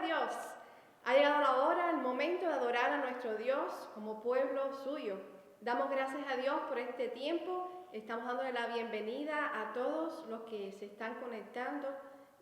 Dios. Ha llegado la hora, el momento de adorar a nuestro Dios como pueblo suyo. Damos gracias a Dios por este tiempo. Estamos dándole la bienvenida a todos los que se están conectando,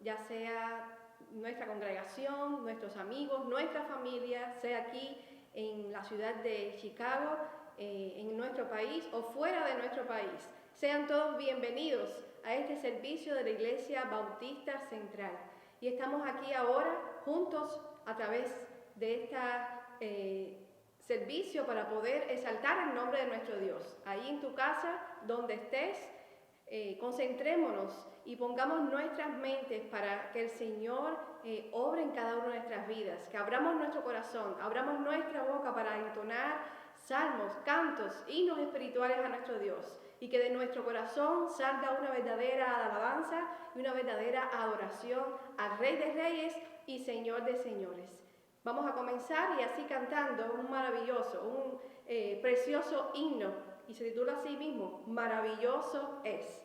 ya sea nuestra congregación, nuestros amigos, nuestra familia, sea aquí en la ciudad de Chicago, en nuestro país o fuera de nuestro país. Sean todos bienvenidos a este servicio de la Iglesia Bautista Central. Y estamos aquí ahora juntos a través de este servicio para poder exaltar el nombre de nuestro Dios. Ahí en tu casa, donde estés, concentrémonos y pongamos nuestras mentes para que el Señor obre en cada una de nuestras vidas, que abramos nuestro corazón, abramos nuestra boca para entonar salmos, cantos, himnos espirituales a nuestro Dios, y que de nuestro corazón salga una verdadera alabanza y una verdadera adoración al Rey de Reyes y Señor de Señores. Vamos a comenzar y así cantando un maravilloso, precioso himno, y se titula así mismo, Maravilloso es.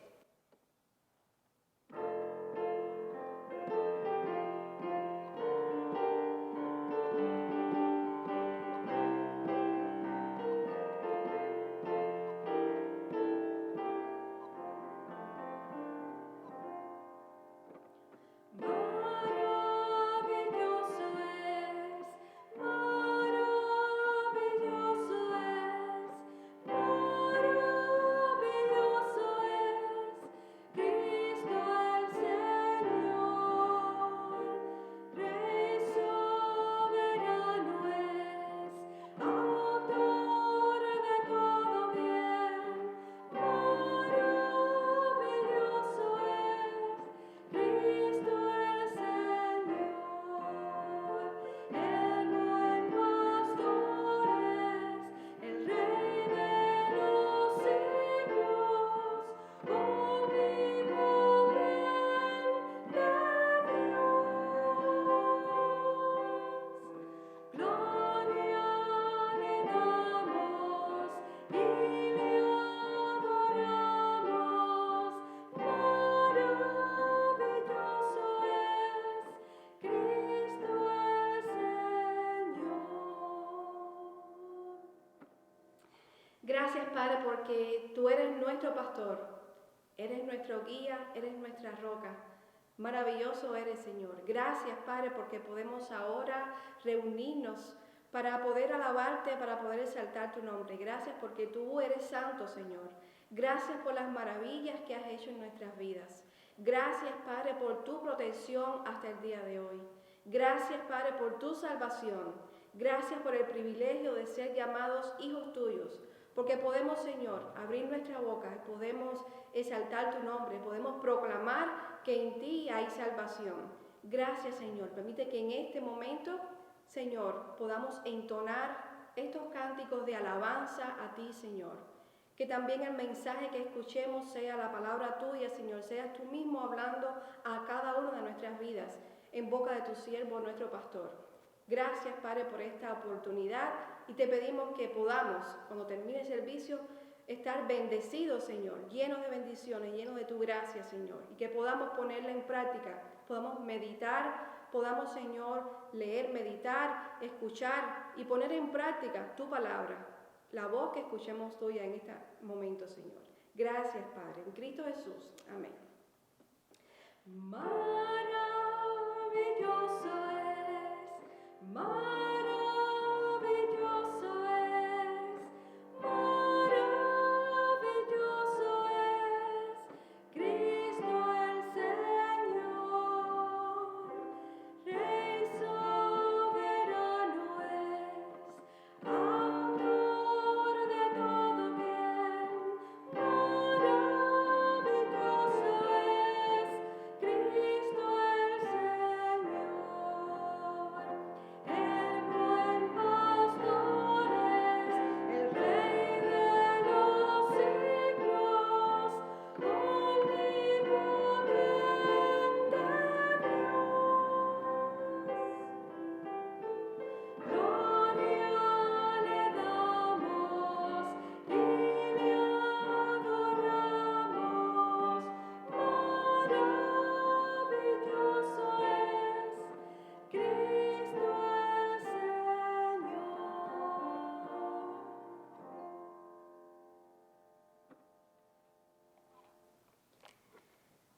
Gracias, Padre, porque tú eres nuestro pastor, eres nuestro guía, eres nuestra roca. Maravilloso eres, Señor. Gracias, Padre, porque podemos ahora reunirnos para poder alabarte, para poder exaltar tu nombre. Gracias porque tú eres santo, Señor. Gracias por las maravillas que has hecho en nuestras vidas. Gracias, Padre, por tu protección hasta el día de hoy. Gracias, Padre, por tu salvación. Gracias por el privilegio de ser llamados hijos tuyos. Porque podemos, Señor, abrir nuestra boca, podemos exaltar tu nombre, podemos proclamar que en ti hay salvación. Gracias, Señor. Permite que en este momento, Señor, podamos entonar estos cánticos de alabanza a ti, Señor. Que también el mensaje que escuchemos sea la palabra tuya, Señor. Seas tú mismo hablando a cada una de nuestras vidas en boca de tu siervo, nuestro pastor. Gracias, Padre, por esta oportunidad. Y te pedimos que podamos, cuando termine el servicio, estar bendecidos, Señor, llenos de bendiciones, llenos de tu gracia, Señor, y que podamos ponerla en práctica, podamos meditar, podamos, Señor, leer, meditar, escuchar y poner en práctica tu palabra, la voz que escuchemos tuya en este momento, Señor. Gracias, Padre, en Cristo Jesús. Amén. Maravilloso es, Cristo el Señor.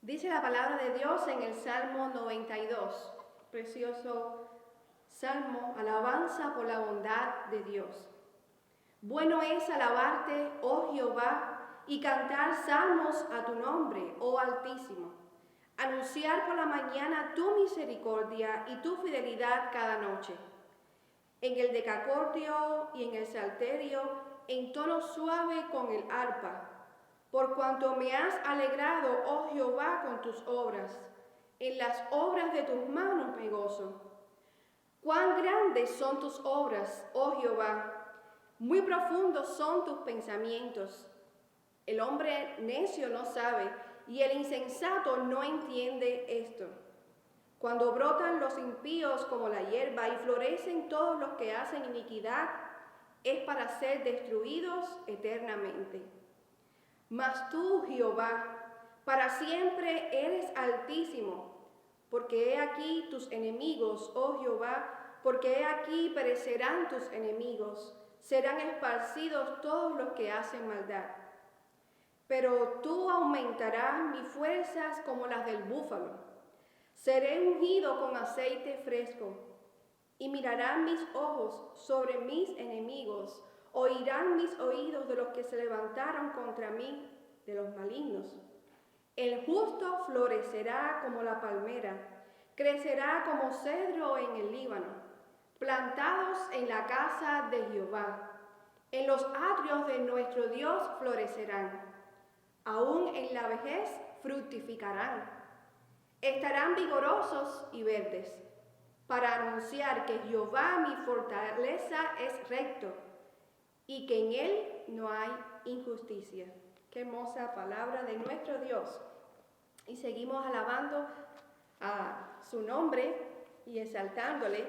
Dice la palabra de Dios en el Salmo 92, precioso salmo, alabanza por la bondad de Dios. Bueno es alabarte, oh Jehová, y cantar salmos a tu nombre, oh Altísimo. Anunciar por la mañana tu misericordia y tu fidelidad cada noche. En el decacordio y en el salterio, en tono suave con el arpa. Por cuanto me has alegrado, oh Jehová, con tus obras. En las obras de tus manos me gozo. Cuán grandes son tus obras, oh Jehová. Muy profundos son tus pensamientos. El hombre necio no sabe, y el insensato no entiende esto. Cuando brotan los impíos como la hierba y florecen todos los que hacen iniquidad, es para ser destruidos eternamente. Mas tú, Jehová, para siempre eres altísimo, porque he aquí tus enemigos, oh Jehová, porque he aquí perecerán tus enemigos, serán esparcidos todos los que hacen maldad. Pero tú aumentarás mis fuerzas como las del búfalo. Seré ungido con aceite fresco, y mirarán mis ojos sobre mis enemigos, oirán mis oídos de los que se levantaron contra mí, de los malignos. El justo florecerá como la palmera, crecerá como cedro en el Líbano, plantados en la casa de Jehová. En los atrios de nuestro Dios florecerán. Aún en la vejez fructificarán. Estarán vigorosos y verdes, para anunciar que Jehová mi fortaleza es recto y que en él no hay injusticia. Qué hermosa palabra de nuestro Dios. Y seguimos alabando a su nombre y exaltándole.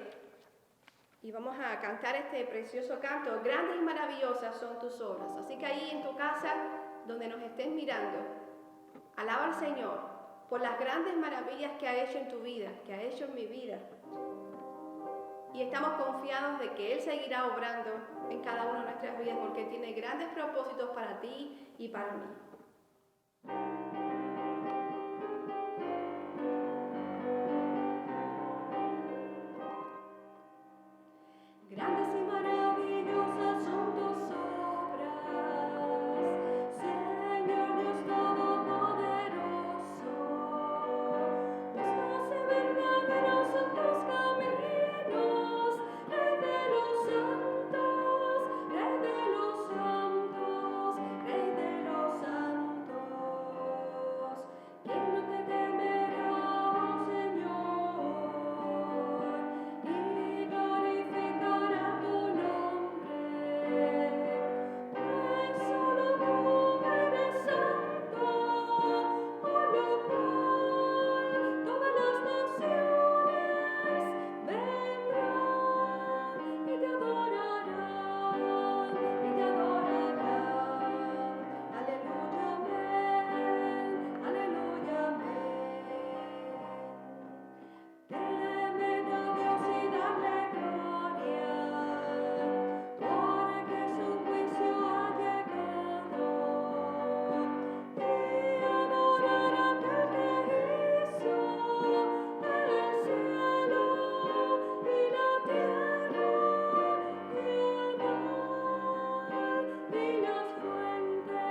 Y vamos a cantar este precioso canto. Grandes y maravillosas son tus obras. Así que ahí en tu casa, donde nos estés mirando, alaba al Señor por las grandes maravillas que ha hecho en tu vida, que ha hecho en mi vida. Y estamos confiados de que Él seguirá obrando en cada una de nuestras vidas porque tiene grandes propósitos para ti y para mí. Grandes y maravillosas son tus obras, Señor Dios Todopoderoso. Justos y verdaderos son tus caminos, Rey de los santos, Rey de los santos, Rey de los santos. ¿Quién no te temerá, oh Señor? Y glorificará tu nombre, pues solo tú eres santo, por lo cual todas las naciones vendrán y te adorarán, y te adorarán. Aleluya, amén, aleluya, amén. Temed a Dios y dale gloria, porque su juicio ha llegado. Y adorar a aquel que hizo el cielo y la tierra y el mar y las fuentes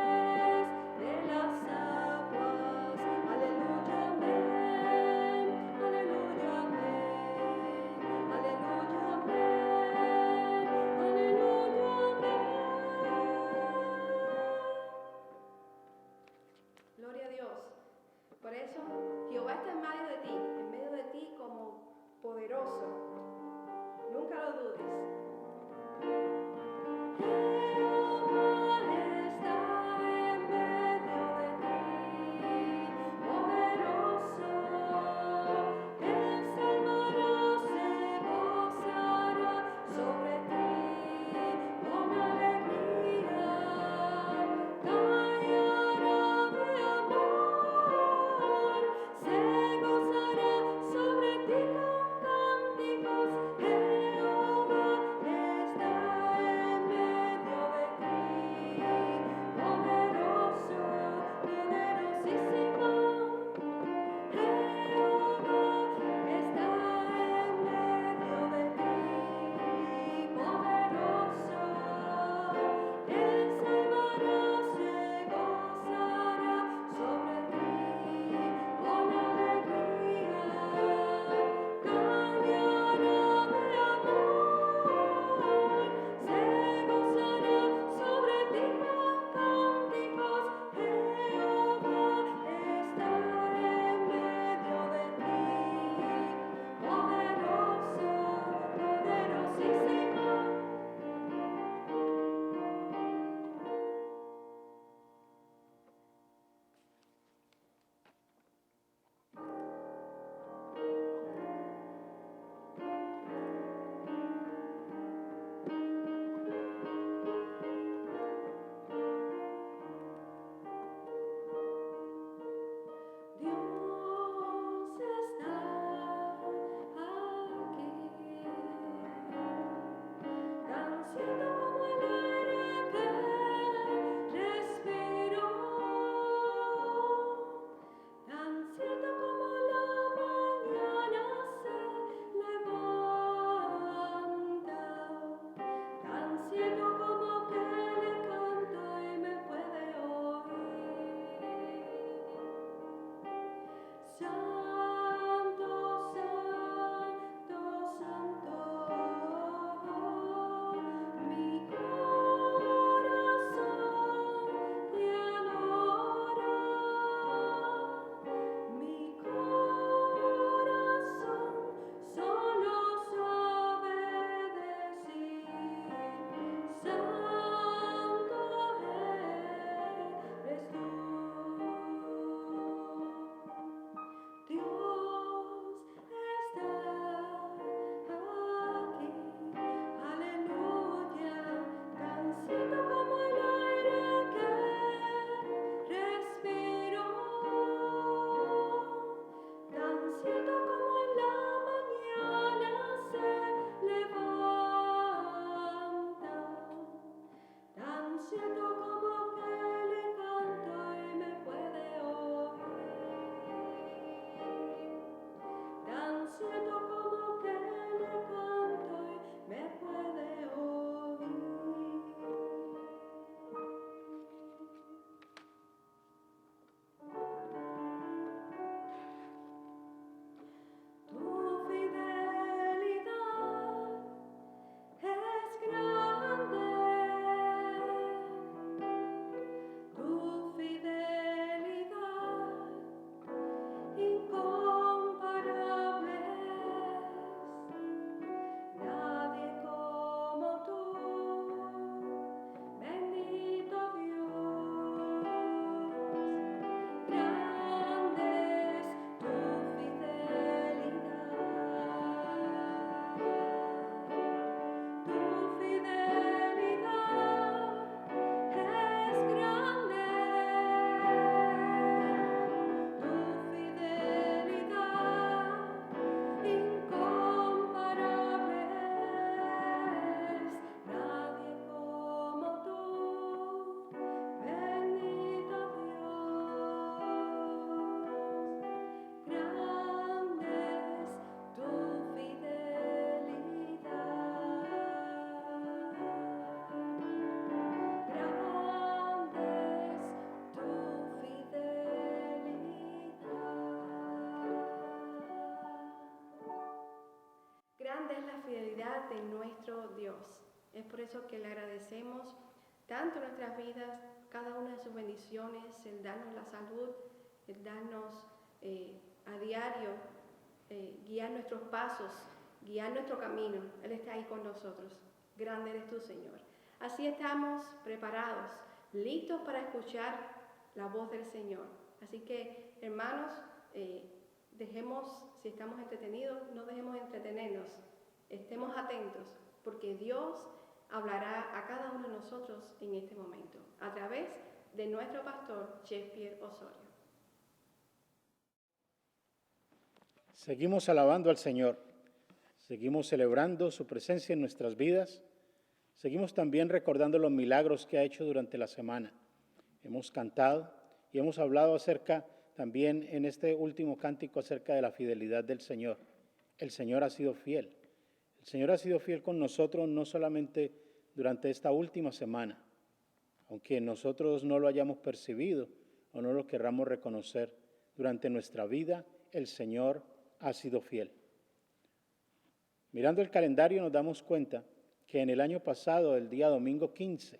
de las aguas. Aleluya, amén, aleluya, amén, aleluya, amén, aleluya, amén. Gloria a Dios. Por eso Jehová está en medio de ti como poderoso. Nunca lo dudes. Jehová está en medio de ti, poderoso. Él salvará, se gozará sobre ti con alegría. Callará de amor, se gozará sobre ti con cánticos. Jehová está Grande es la fidelidad de nuestro Dios. Es por eso que le agradecemos tanto en nuestras vidas, cada una de sus bendiciones, el darnos la salud, el darnos a diario, guiar nuestros pasos, guiar nuestro camino. Él está ahí con nosotros. Grande eres tú, Señor. Así estamos preparados, listos para escuchar la voz del Señor. Así que, hermanos, dejemos, si estamos entretenidos, no dejemos de entretenernos. Estemos atentos, porque Dios hablará a cada uno de nosotros en este momento, a través de nuestro pastor, Shakespeare Osorio. Seguimos alabando al Señor, seguimos celebrando su presencia en nuestras vidas, seguimos también recordando los milagros que ha hecho durante la semana. Hemos cantado y hemos hablado acerca también en este último cántico acerca de la fidelidad del Señor. El Señor ha sido fiel. El Señor ha sido fiel con nosotros no solamente durante esta última semana, aunque nosotros no lo hayamos percibido o no lo querramos reconocer. Durante nuestra vida, el Señor ha sido fiel. Mirando el calendario nos damos cuenta que en el año pasado, el día domingo 15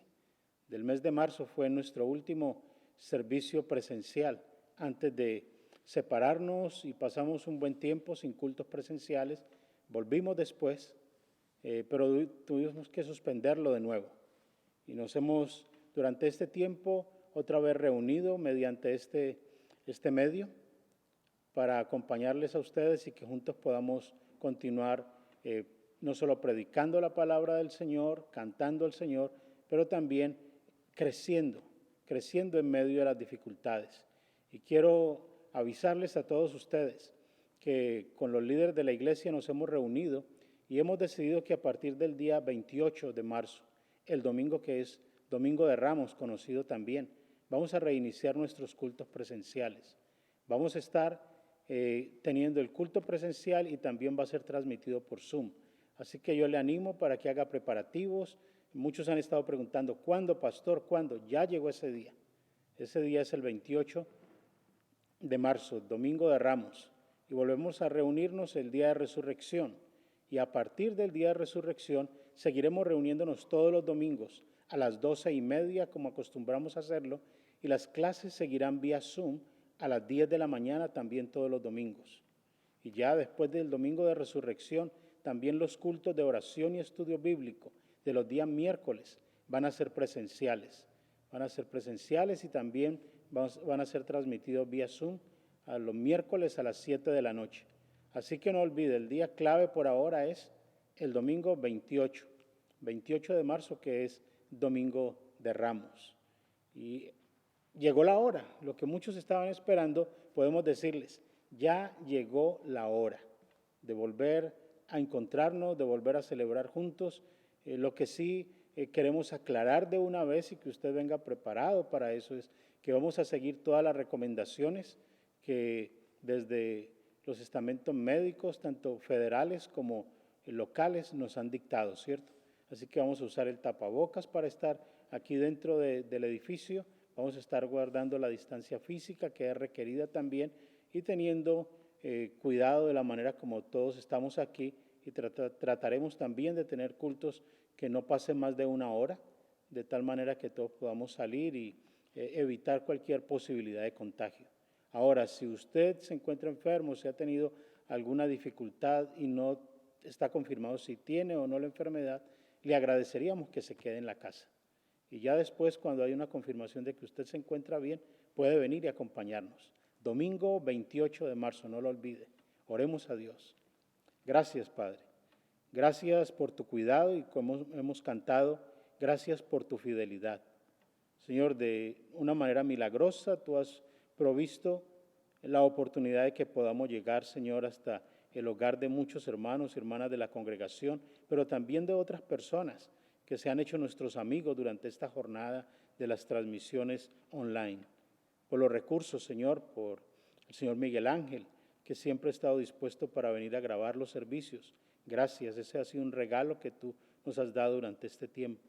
del mes de marzo, fue nuestro último servicio presencial antes de separarnos y pasamos un buen tiempo sin cultos presenciales. Volvimos después, pero tuvimos que suspenderlo de nuevo. Y nos hemos, durante este tiempo, otra vez reunido mediante este medio para acompañarles a ustedes y que juntos podamos continuar no solo predicando la palabra del Señor, cantando al Señor, pero también creciendo en medio de las dificultades. Y quiero avisarles a todos ustedes que con los líderes de la iglesia nos hemos reunido y hemos decidido que a partir del día 28 de marzo, el domingo que es Domingo de Ramos, conocido también, vamos a reiniciar nuestros cultos presenciales. Vamos a estar teniendo el culto presencial y también va a ser transmitido por Zoom. Así que yo le animo para que haga preparativos. Muchos han estado preguntando, ¿cuándo, pastor? ¿Cuándo? Ya llegó ese día. Ese día es el 28 de marzo, Domingo de Ramos, y volvemos a reunirnos el día de Resurrección. Y a partir del día de Resurrección seguiremos reuniéndonos todos los domingos a las 12:30, como acostumbramos a hacerlo, y las clases seguirán vía Zoom a las 10 de la mañana también todos los domingos. Y ya después del Domingo de Resurrección, también los cultos de oración y estudio bíblico de los días miércoles van a ser presenciales. Van a ser presenciales y también van a ser transmitidos vía Zoom a los miércoles a las 7 de la noche. Así que no olvide, el día clave por ahora es el domingo 28 de marzo, que es Domingo de Ramos. Y llegó la hora, lo que muchos estaban esperando, podemos decirles, ya llegó la hora de volver a encontrarnos, de volver a celebrar juntos. Lo que sí queremos aclarar de una vez y que usted venga preparado para eso es que vamos a seguir todas las recomendaciones que desde los estamentos médicos, tanto federales como locales, nos han dictado, ¿cierto? Así que vamos a usar el tapabocas para estar aquí dentro del edificio, vamos a estar guardando la distancia física que es requerida también y teniendo cuidado de la manera como todos estamos aquí y trataremos también de tener cultos que no pasen más de 1 hora, de tal manera que todos podamos salir y evitar cualquier posibilidad de contagio. Ahora, si usted se encuentra enfermo, si ha tenido alguna dificultad y no está confirmado si tiene o no la enfermedad, le agradeceríamos que se quede en la casa. Y ya después, cuando hay una confirmación de que usted se encuentra bien, puede venir y acompañarnos. Domingo 28 de marzo, no lo olvide. Oremos a Dios. Gracias, Padre. Gracias por tu cuidado y como hemos cantado, gracias por tu fidelidad. Señor, de una manera milagrosa tú has provisto la oportunidad de que podamos llegar, Señor, hasta el hogar de muchos hermanos y hermanas de la congregación, pero también de otras personas que se han hecho nuestros amigos durante esta jornada de las transmisiones online. Por los recursos, Señor, por el señor Miguel Ángel, que siempre ha estado dispuesto para venir a grabar los servicios. Gracias, ese ha sido un regalo que tú nos has dado durante este tiempo.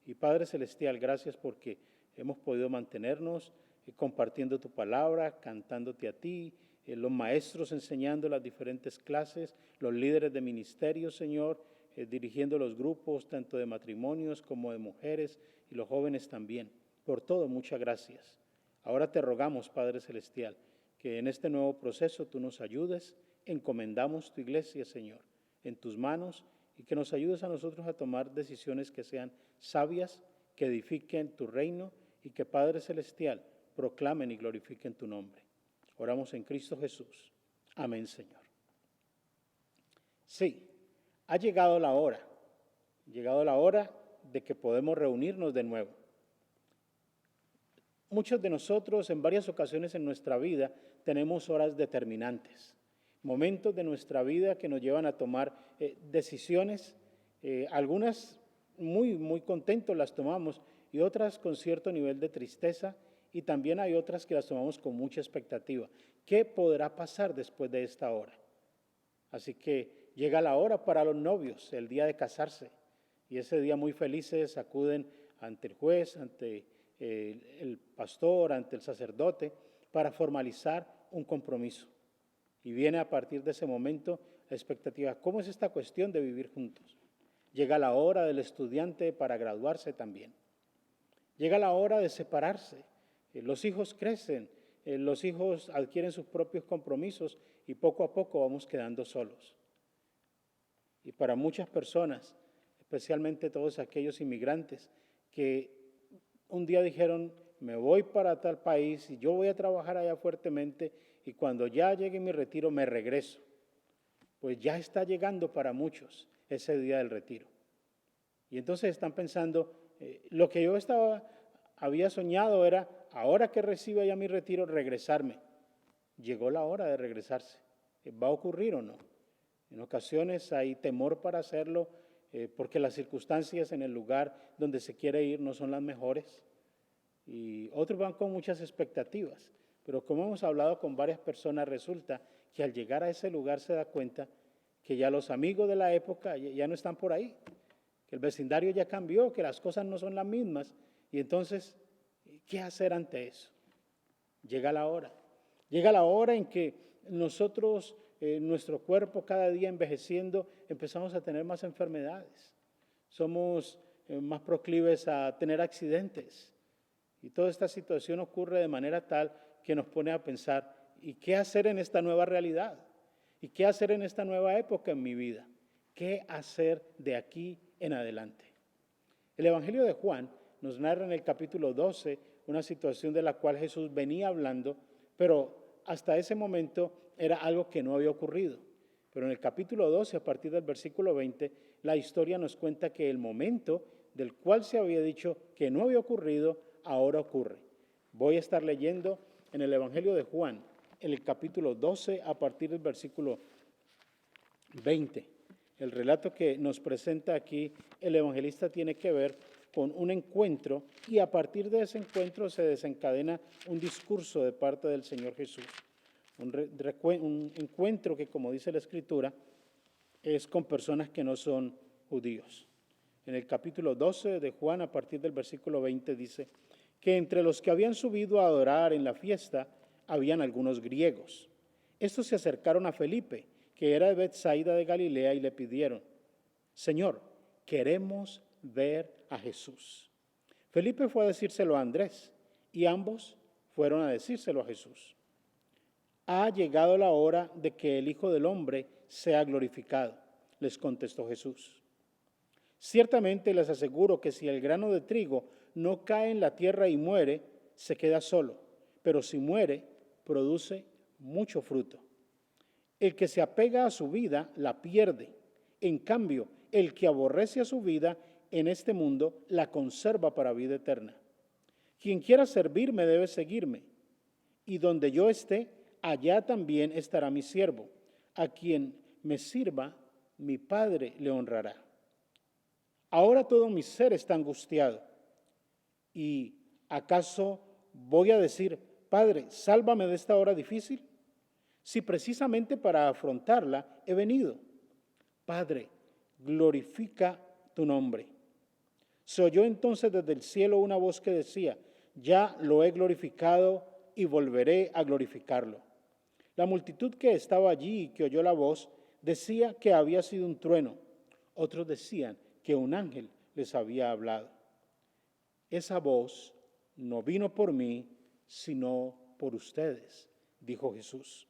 Y Padre Celestial, gracias porque hemos podido mantenernos compartiendo tu palabra, cantándote a ti, los maestros enseñando las diferentes clases, los líderes de ministerio, Señor, dirigiendo los grupos tanto de matrimonios como de mujeres y los jóvenes también. Por todo, muchas gracias. Ahora te rogamos, Padre Celestial, que en este nuevo proceso tú nos ayudes, encomendamos tu iglesia, Señor, en tus manos y que nos ayudes a nosotros a tomar decisiones que sean sabias, que edifiquen tu reino y que, Padre Celestial, proclamen y glorifiquen tu nombre. Oramos en Cristo Jesús. Amén, Señor. Sí, ha llegado la hora de que podemos reunirnos de nuevo. Muchos de nosotros en varias ocasiones en nuestra vida tenemos horas determinantes, momentos de nuestra vida que nos llevan a tomar decisiones, algunas muy contentos las tomamos y otras con cierto nivel de tristeza y también hay otras que las tomamos con mucha expectativa. ¿Qué podrá pasar después de esta hora? Así que llega la hora para los novios, el día de casarse y ese día muy felices acuden ante el juez, ante el pastor, ante el sacerdote, para formalizar un compromiso. Y viene a partir de ese momento la expectativa. ¿Cómo es esta cuestión de vivir juntos? Llega la hora del estudiante para graduarse también. Llega la hora de separarse. Los hijos crecen, los hijos adquieren sus propios compromisos y poco a poco vamos quedando solos. Y para muchas personas, especialmente todos aquellos inmigrantes que un día dijeron, me voy para tal país y yo voy a trabajar allá fuertemente y cuando ya llegue mi retiro me regreso. Pues ya está llegando para muchos ese día del retiro. Y entonces están pensando, lo que yo había soñado era, ahora que reciba ya mi retiro, regresarme. Llegó la hora de regresarse. ¿Va a ocurrir o no? En ocasiones hay temor para hacerlo porque las circunstancias en el lugar donde se quiere ir no son las mejores. Y otros van con muchas expectativas. Pero como hemos hablado con varias personas, resulta que al llegar a ese lugar se da cuenta que ya los amigos de la época ya no están por ahí, que el vecindario ya cambió, que las cosas no son las mismas. Y entonces, ¿qué hacer ante eso? Llega Llega la hora en que nosotros, nuestro cuerpo cada día envejeciendo, empezamos a tener más enfermedades. Somos más proclives a tener accidentes. Y toda esta situación ocurre de manera tal que nos pone a pensar, ¿y qué hacer en esta nueva realidad? ¿Y qué hacer en esta nueva época en mi vida? ¿Qué hacer de aquí en adelante? El Evangelio de Juan nos narra en el capítulo 12 una situación de la cual Jesús venía hablando, pero hasta ese momento era algo que no había ocurrido. Pero en el capítulo 12, a partir del versículo 20, la historia nos cuenta que el momento del cual se había dicho que no había ocurrido, ahora ocurre. Voy a estar leyendo en el Evangelio de Juan, en el capítulo 12, a partir del versículo 20. El relato que nos presenta aquí el evangelista tiene que ver con un encuentro y a partir de ese encuentro se desencadena un discurso de parte del Señor Jesús. Un encuentro que, como dice la Escritura, es con personas que no son judíos. En el capítulo 12 de Juan, a partir del versículo 20, dice que entre los que habían subido a adorar en la fiesta, habían algunos griegos. Estos se acercaron a Felipe, que era de Betsaida de Galilea, y le pidieron: Señor, queremos ver a Jesús. Felipe fue a decírselo a Andrés, y ambos fueron a decírselo a Jesús. Ha llegado la hora de que el Hijo del Hombre sea glorificado, les contestó Jesús. Ciertamente les aseguro que si el grano de trigo no cae en la tierra y muere, se queda solo, pero si muere, produce mucho fruto. El que se apega a su vida la pierde. En cambio, el que aborrece a su vida en este mundo la conserva para vida eterna. Quien quiera servirme debe seguirme, y donde yo esté, allá también estará mi siervo. A quien me sirva, mi Padre le honrará. Ahora todo mi ser está angustiado. ¿Y acaso voy a decir: Padre, sálvame de esta hora difícil? Si precisamente para afrontarla he venido. Padre, glorifica tu nombre. Se oyó entonces desde el cielo una voz que decía: ya lo he glorificado y volveré a glorificarlo. La multitud que estaba allí y que oyó la voz decía que había sido un trueno. Otros decían que un ángel les había hablado. Esa voz no vino por mí, sino por ustedes, dijo Jesús.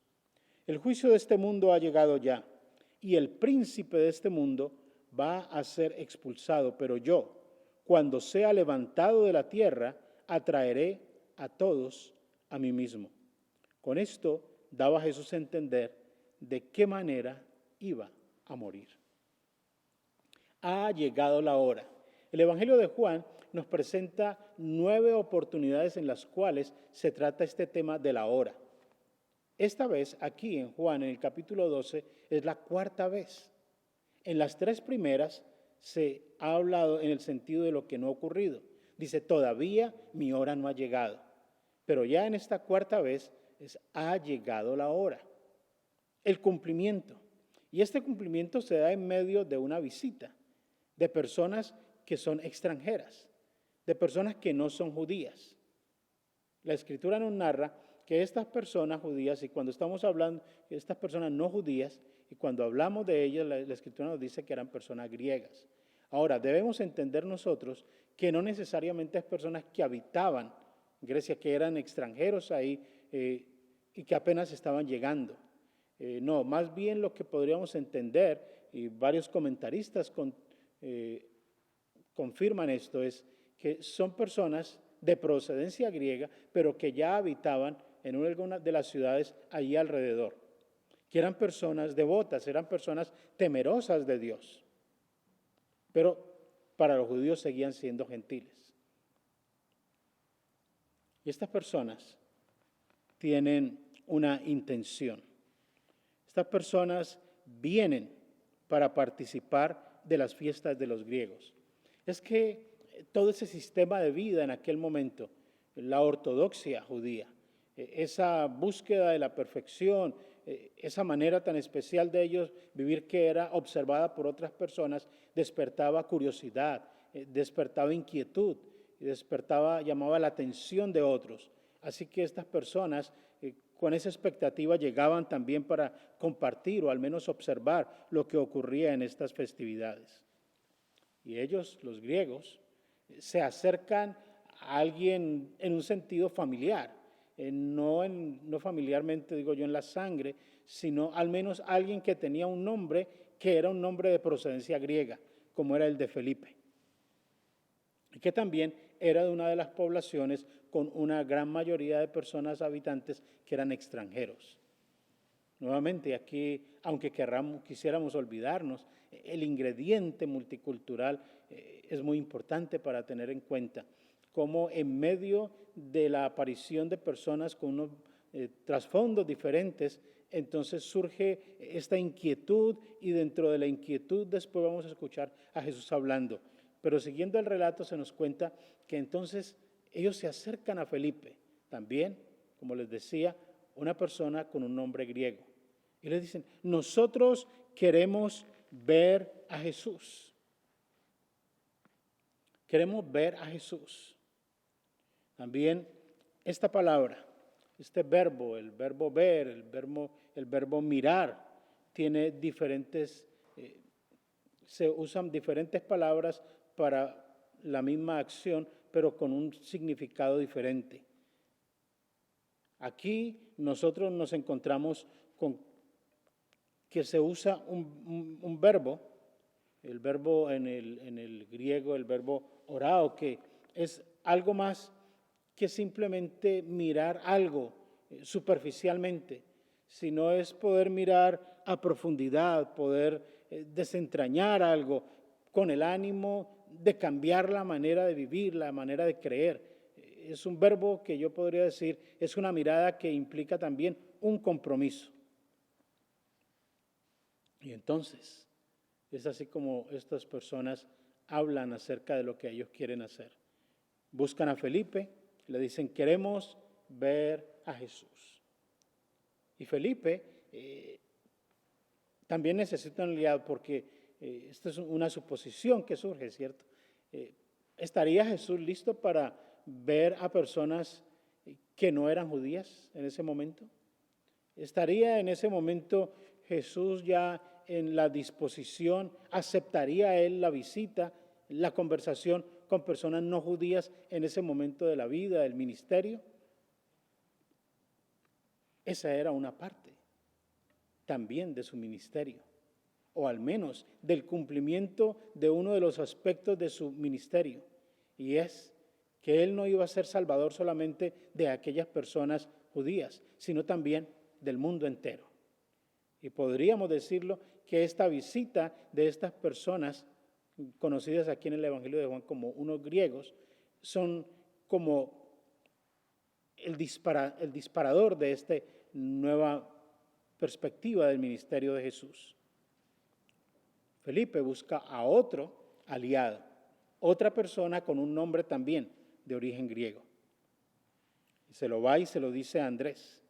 El juicio de este mundo ha llegado ya, y el príncipe de este mundo va a ser expulsado, pero yo, cuando sea levantado de la tierra, atraeré a todos a mí mismo. Con esto daba Jesús a entender de qué manera iba a morir. Ha llegado la hora. El Evangelio de Juan nos presenta 9 oportunidades en las cuales se trata este tema de la hora. Esta vez, aquí en Juan, en el capítulo 12, es la 4ª vez. En las 3 primeras se ha hablado en el sentido de lo que no ha ocurrido. Dice: todavía mi hora no ha llegado. Pero ya en esta 4ª vez ha llegado la hora. El cumplimiento. Y este cumplimiento se da en medio de una visita de personas que son extranjeras, de personas que no son judías. La Escritura nos narra que estas personas judías, y cuando estamos hablando de estas personas no judías, y cuando hablamos de ellas, la Escritura nos dice que eran personas griegas. Ahora, debemos entender nosotros que no necesariamente es personas que habitaban Grecia, que eran extranjeros ahí y que apenas estaban llegando. No, más bien lo que podríamos entender, y varios comentaristas confirman esto, es que son personas de procedencia griega, pero que ya habitaban en alguna de las ciudades allí alrededor, que eran personas devotas, eran personas temerosas de Dios, pero para los judíos seguían siendo gentiles. Y estas personas tienen una intención. Estas personas vienen para participar de las fiestas de los griegos. Es que todo ese sistema de vida en aquel momento, la ortodoxia judía, esa búsqueda de la perfección, esa manera tan especial de ellos vivir que era observada por otras personas, despertaba curiosidad, despertaba inquietud, llamaba la atención de otros. Así que estas personas, con esa expectativa llegaban también para compartir o al menos observar lo que ocurría en estas festividades. Y ellos, los griegos, se acercan a alguien en un sentido familiar, no familiarmente digo yo en la sangre, sino al menos alguien que tenía un nombre que era un nombre de procedencia griega, como era el de Felipe, y que también era de una de las poblaciones con una gran mayoría de personas habitantes que eran extranjeros. Nuevamente aquí, aunque quisiéramos olvidarnos, el ingrediente multicultural es muy importante para tener en cuenta, cómo en medio de la aparición de personas con unos trasfondos diferentes, entonces surge esta inquietud y dentro de la inquietud después vamos a escuchar a Jesús hablando. Pero siguiendo el relato se nos cuenta que entonces ellos se acercan a Felipe, también, como les decía, una persona con un nombre griego. Y le dicen, nosotros queremos ver a Jesús. Queremos ver a Jesús. También esta palabra, este verbo, el verbo ver, el verbo mirar, tiene diferentes, se usan diferentes palabras para la misma acción, pero con un significado diferente. Aquí nosotros nos encontramos con que se usa un verbo, el verbo en el griego, el verbo orao, que es algo más que simplemente mirar algo superficialmente, sino es poder mirar a profundidad, poder desentrañar algo con el ánimo de cambiar la manera de vivir, la manera de creer. Es un verbo que yo podría decir, es una mirada que implica también un compromiso. Y entonces, es así como estas personas hablan acerca de lo que ellos quieren hacer. Buscan a Felipe, le dicen, queremos ver a Jesús. Y Felipe también necesita un aliado porque esta es una suposición que surge, ¿cierto? ¿Estaría Jesús listo para ver a personas que no eran judías en ese momento? ¿Estaría en ese momento Jesús ya en la disposición, aceptaría él la visita, la conversación con personas no judías en ese momento de la vida, del ministerio? Esa era una parte también de su ministerio, o al menos del cumplimiento de uno de los aspectos de su ministerio, y es que él no iba a ser salvador solamente de aquellas personas judías, sino también del mundo entero. Y podríamos decirlo que esta visita de estas personas, conocidas aquí en el Evangelio de Juan como unos griegos, son como el disparador de esta nueva perspectiva del ministerio de Jesús. Felipe busca a otro aliado, otra persona con un nombre también de origen griego. Y se lo va y se lo dice a Andrés.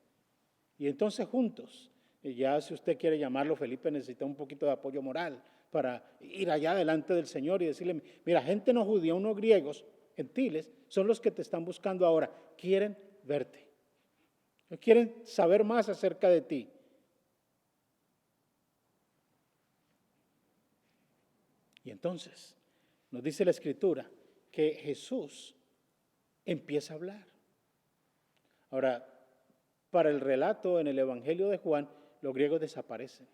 Y entonces juntos, ya si usted quiere llamarlo, Felipe necesita un poquito de apoyo moral para ir allá delante del Señor y decirle, mira, gente no judía, unos griegos, gentiles, son los que te están buscando ahora, quieren verte, quieren saber más acerca de ti. Y entonces nos dice la Escritura que Jesús empieza a hablar. Ahora, para el relato en el Evangelio de Juan, los griegos desaparecen.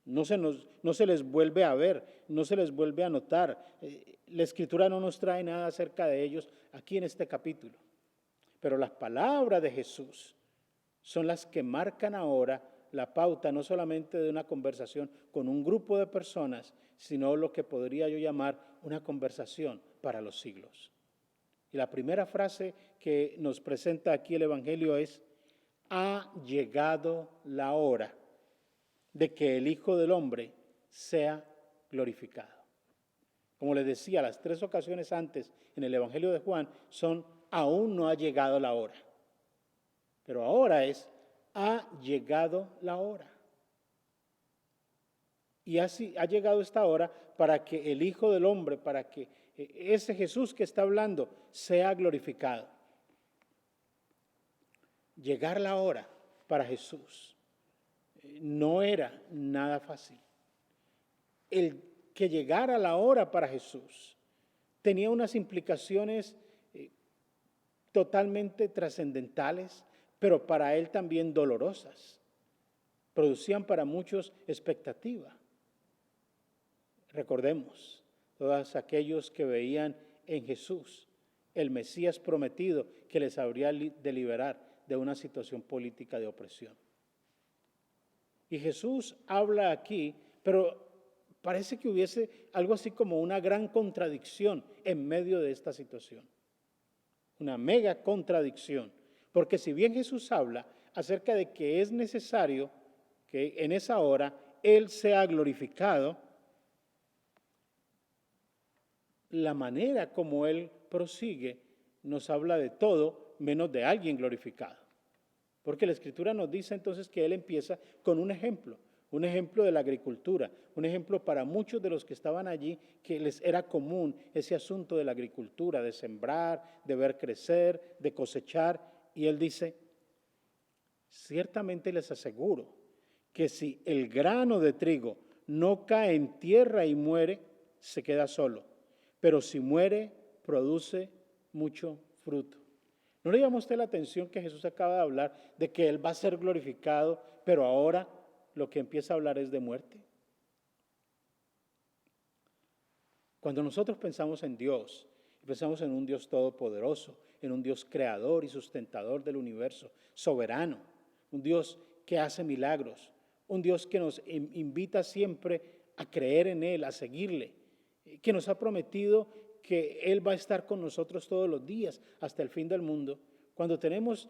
No se les vuelve a ver, no se les vuelve a notar. La Escritura no nos trae nada acerca de ellos aquí en este capítulo. Pero las palabras de Jesús son las que marcan ahora la pauta no solamente de una conversación con un grupo de personas, sino lo que podría yo llamar una conversación para los siglos. Y la primera frase que nos presenta aquí el Evangelio es: ha llegado la hora de que el Hijo del Hombre sea glorificado. Como les decía, las 3 ocasiones antes en el Evangelio de Juan son aún no ha llegado la hora. Pero ahora es ha llegado la hora. Y así ha llegado esta hora para que el Hijo del Hombre, para que ese Jesús que está hablando sea glorificado. Llegar la hora para Jesús no era nada fácil. El que llegara la hora para Jesús tenía unas implicaciones totalmente trascendentales, pero para él también dolorosas. Producían para muchos expectativa. Recordemos, todos aquellos que veían en Jesús el Mesías prometido que les habría de liberar de una situación política de opresión. Y Jesús habla aquí, pero parece que hubiese algo así como una gran contradicción en medio de esta situación. Una mega contradicción. Porque si bien Jesús habla acerca de que es necesario que en esa hora Él sea glorificado, la manera como Él prosigue nos habla de todo menos de alguien glorificado. Porque la Escritura nos dice entonces que Él empieza con un ejemplo de la agricultura, un ejemplo para muchos de los que estaban allí que les era común ese asunto de la agricultura, de sembrar, de ver crecer, de cosechar. Y Él dice, ciertamente les aseguro que si el grano de trigo no cae en tierra y muere, se queda solo. Pero si muere, produce mucho fruto. ¿No le llamó a usted la atención que Jesús acaba de hablar de que Él va a ser glorificado, pero ahora lo que empieza a hablar es de muerte? Cuando nosotros pensamos en Dios, pensamos en un Dios todopoderoso, en un Dios creador y sustentador del universo, soberano, un Dios que hace milagros, un Dios que nos invita siempre a creer en Él, a seguirle, que nos ha prometido que Él va a estar con nosotros todos los días hasta el fin del mundo. Cuando tenemos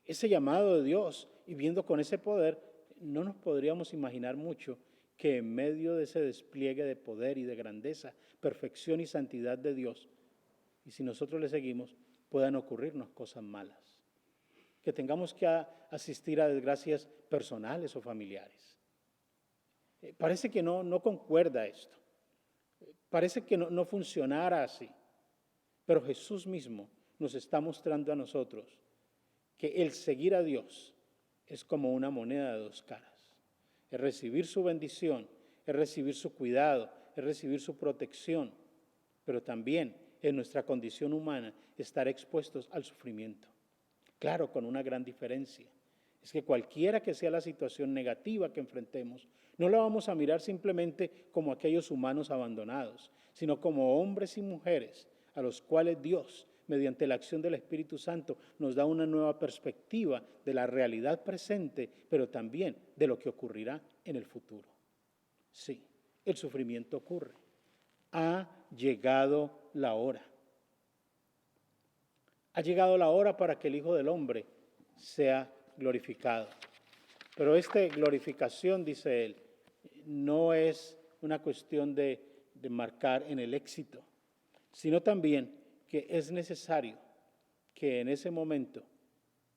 ese llamado de Dios y viendo con ese poder, no nos podríamos imaginar mucho que en medio de ese despliegue de poder y de grandeza, perfección y santidad de Dios, y si nosotros le seguimos, puedan ocurrirnos cosas malas. Que tengamos que asistir a desgracias personales o familiares. Parece que no concuerda esto. Parece que no funcionara así. Pero Jesús mismo nos está mostrando a nosotros que el seguir a Dios es como una moneda de dos caras. Es recibir su bendición, es recibir su cuidado, es recibir su protección, pero también en nuestra condición humana estar expuestos al sufrimiento. Claro, con una gran diferencia. Es que cualquiera que sea la situación negativa que enfrentemos, no la vamos a mirar simplemente como aquellos humanos abandonados, sino como hombres y mujeres a los cuales Dios, mediante la acción del Espíritu Santo, nos da una nueva perspectiva de la realidad presente, pero también de lo que ocurrirá en el futuro. Sí, el sufrimiento ocurre. Ha llegado la hora. Ha llegado la hora para que el Hijo del Hombre sea glorificado. Pero esta glorificación, dice él, no es una cuestión de marcar en el éxito, sino también que es necesario que en ese momento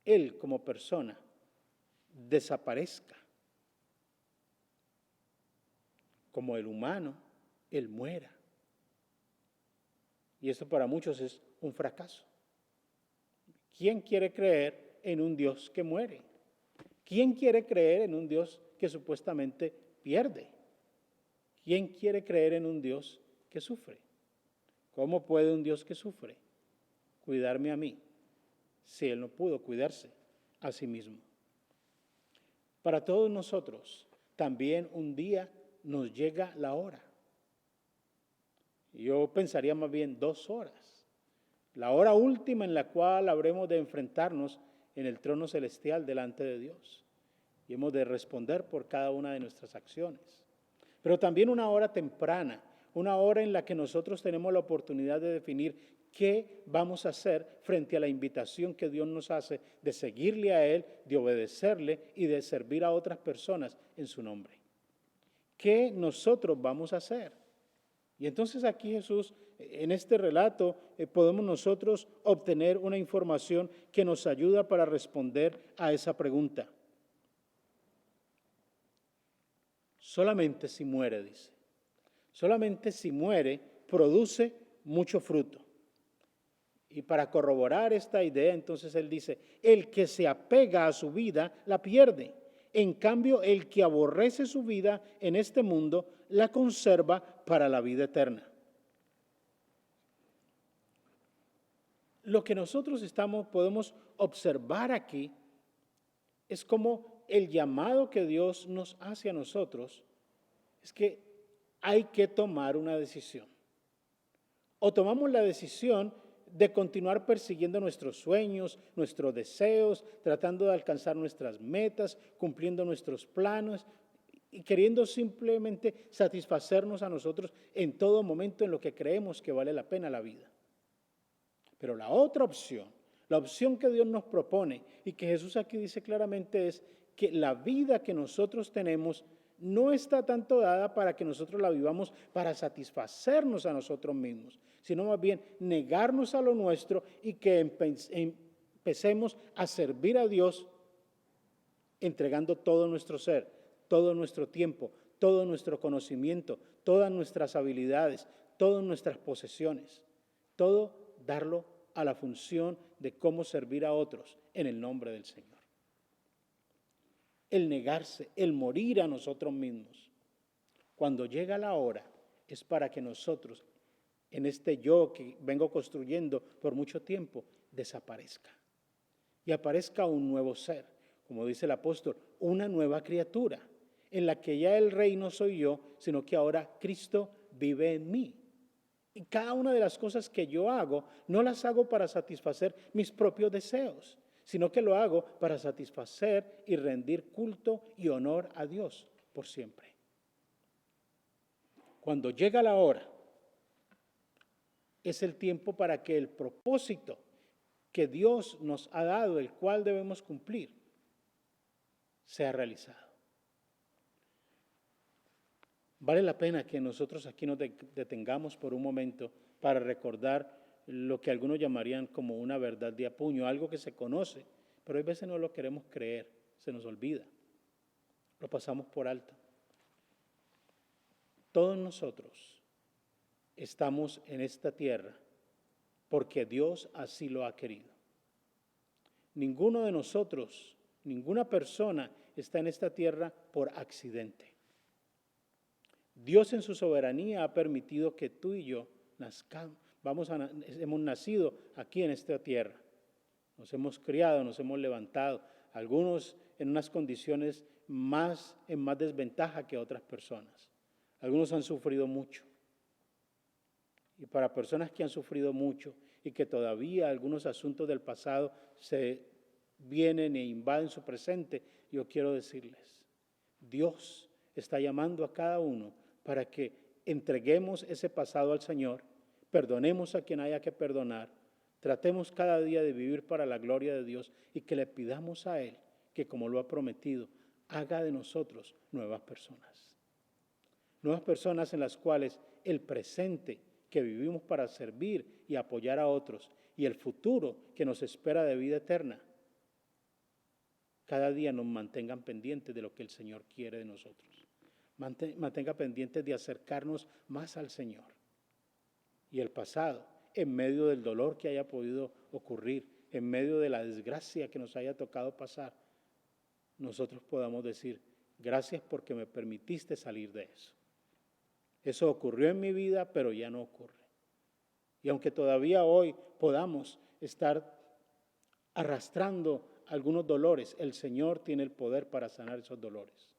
él como persona desaparezca. Como el humano, él muera. Y esto para muchos es un fracaso. ¿Quién quiere creer en un Dios que muere? ¿Quién quiere creer en un Dios que supuestamente pierde? ¿Quién quiere creer en un Dios que sufre? ¿Cómo puede un Dios que sufre cuidarme a mí si Él no pudo cuidarse a sí mismo? Para todos nosotros también un día nos llega la hora. Yo pensaría más bien 2 horas. La hora última en la cual habremos de enfrentarnos en el trono celestial delante de Dios. Y hemos de responder por cada una de nuestras acciones. Pero también una hora temprana, una hora en la que nosotros tenemos la oportunidad de definir qué vamos a hacer frente a la invitación que Dios nos hace de seguirle a Él, de obedecerle y de servir a otras personas en su nombre. ¿Qué nosotros vamos a hacer? Y entonces aquí Jesús, en este relato, podemos nosotros obtener una información que nos ayuda para responder a esa pregunta. Solamente si muere, dice. Solamente si muere, produce mucho fruto. Y para corroborar esta idea, entonces él dice, el que se apega a su vida la pierde. En cambio, el que aborrece su vida en este mundo la conserva para la vida eterna. Lo que nosotros podemos observar aquí es como el llamado que Dios nos hace a nosotros es que hay que tomar una decisión. O tomamos la decisión de continuar persiguiendo nuestros sueños, nuestros deseos, tratando de alcanzar nuestras metas, cumpliendo nuestros planes y queriendo simplemente satisfacernos a nosotros en todo momento en lo que creemos que vale la pena la vida. Pero la otra opción, la opción que Dios nos propone y que Jesús aquí dice claramente es que la vida que nosotros tenemos no está tanto dada para que nosotros la vivamos para satisfacernos a nosotros mismos, sino más bien negarnos a lo nuestro y que empecemos a servir a Dios entregando todo nuestro ser, todo nuestro tiempo, todo nuestro conocimiento, todas nuestras habilidades, todas nuestras posesiones, todo darlo a la función de cómo servir a otros en el nombre del Señor. El negarse, el morir a nosotros mismos. Cuando llega la hora, es para que nosotros, en este yo que vengo construyendo por mucho tiempo, desaparezca. Y aparezca un nuevo ser, como dice el apóstol, una nueva criatura, en la que ya el rey no soy yo, sino que ahora Cristo vive en mí. Y cada una de las cosas que yo hago, no las hago para satisfacer mis propios deseos, sino que lo hago para satisfacer y rendir culto y honor a Dios por siempre. Cuando llega la hora, es el tiempo para que el propósito que Dios nos ha dado, el cual debemos cumplir, sea realizado. Vale la pena que nosotros aquí nos detengamos por un momento para recordar lo que algunos llamarían como una verdad de apuño, algo que se conoce, pero a veces no lo queremos creer, se nos olvida, lo pasamos por alto. Todos nosotros estamos en esta tierra porque Dios así lo ha querido. Ninguno de nosotros, ninguna persona está en esta tierra por accidente. Dios en su soberanía ha permitido que tú y yo hemos nacido aquí en esta tierra. Nos hemos criado, nos hemos levantado, algunos en unas condiciones en más desventaja que otras personas. Algunos han sufrido mucho. Y para personas que han sufrido mucho y que todavía algunos asuntos del pasado se vienen e invaden su presente, yo quiero decirles, Dios está llamando a cada uno para que entreguemos ese pasado al Señor, perdonemos a quien haya que perdonar, tratemos cada día de vivir para la gloria de Dios y que le pidamos a Él que, como lo ha prometido, haga de nosotros nuevas personas. Nuevas personas en las cuales el presente que vivimos para servir y apoyar a otros y el futuro que nos espera de vida eterna, cada día nos mantengan pendientes de lo que el Señor quiere de nosotros. Mantenga pendientes de acercarnos más al Señor. Y el pasado, en medio del dolor que haya podido ocurrir, en medio de la desgracia que nos haya tocado pasar, nosotros podamos decir, gracias porque me permitiste salir de eso. Eso ocurrió en mi vida, pero ya no ocurre. Y aunque todavía hoy podamos estar arrastrando algunos dolores, el Señor tiene el poder para sanar esos dolores.